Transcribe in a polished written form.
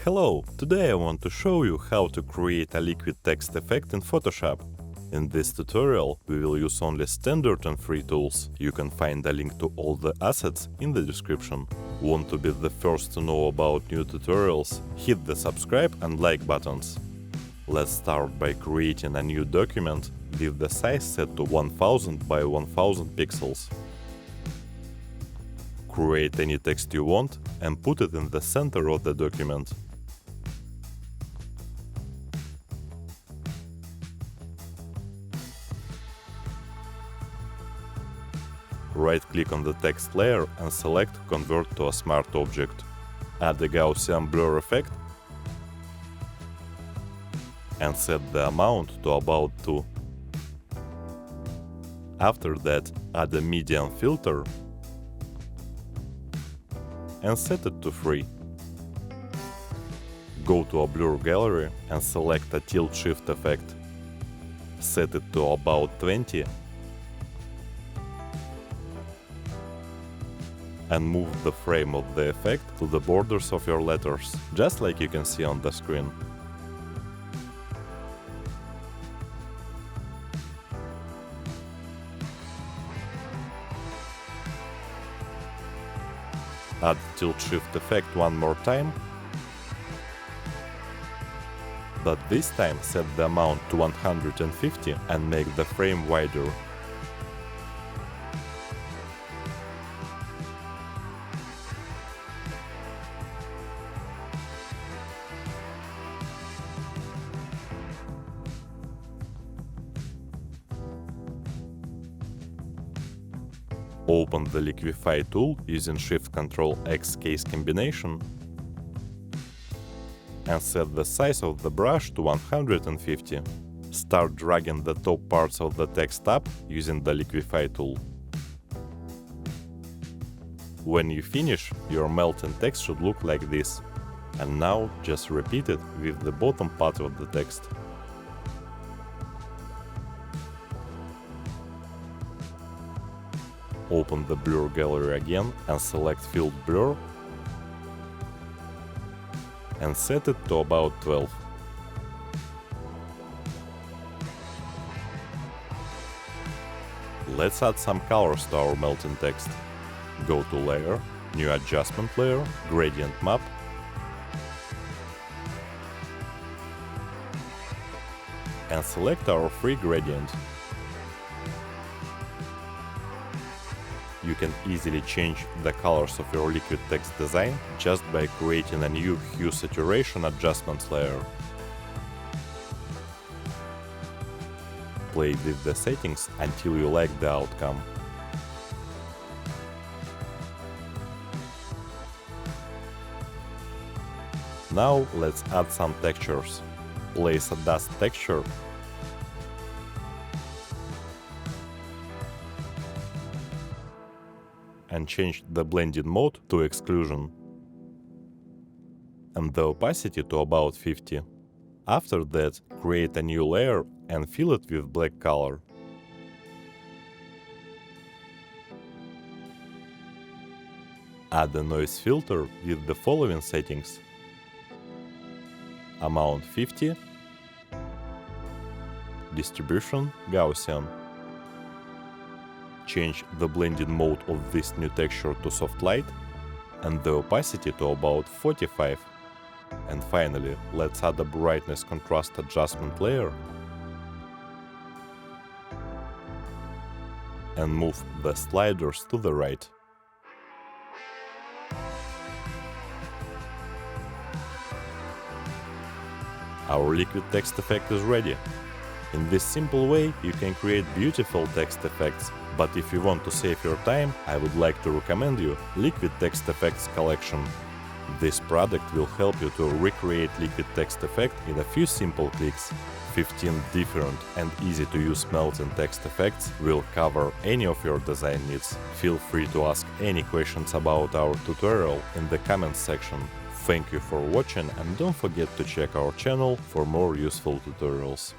Hello! Today I want to show you how to create a liquid text effect in Photoshop. In this tutorial we will use only standard and free tools. You can find a link to all the assets in the description. Want to be the first to know about new tutorials? Hit the subscribe and like buttons. Let's start by creating a new document with the size set to 1000 by 1000 pixels. Create any text you want and put it in the center of the document. Right-click on the text layer and select Convert to a Smart Object. Add the Gaussian blur effect and set the amount to about 2. After that, add a median filter and set it to 3. Go to a blur gallery and select a tilt shift effect. Set it to about 20 and move the frame of the effect to the borders of your letters, just like you can see on the screen. Add tilt shift effect one more time, but this time set the amount to 150 and make the frame wider. Open the Liquify tool using Shift-Ctrl-X case combination and set the size of the brush to 150. Start dragging the top parts of the text up using the Liquify tool. When you finish, your melting text should look like this. And now just repeat it with the bottom part of the text. Open the blur gallery again and select Field Blur and set it to about 12. Let's add some colors to our melting text. Go to Layer, New Adjustment Layer, Gradient Map, and select our free gradient. You can easily change the colors of your liquid text design just by creating a new Hue Saturation Adjustments layer. Play with the settings until you like the outcome. Now let's add some textures. Place a dust texture and change the blending mode to exclusion and the opacity to about 50. After that, create a new layer and fill it with black color. Add a noise filter with the following settings: amount 50, distribution Gaussian. Change the blending mode of this new texture to soft light and the opacity to about 45. And finally, let's add a brightness contrast adjustment layer and move the sliders to the right. Our liquid text effect is ready. In this simple way, you can create beautiful text effects. But if you want to save your time, I would like to recommend you Liquid Text Effects collection. This product will help you to recreate liquid text effect in a few simple clicks. 15 different and easy to use melting text effects will cover any of your design needs. Feel free to ask any questions about our tutorial in the comments section. Thank you for watching and don't forget to check our channel for more useful tutorials.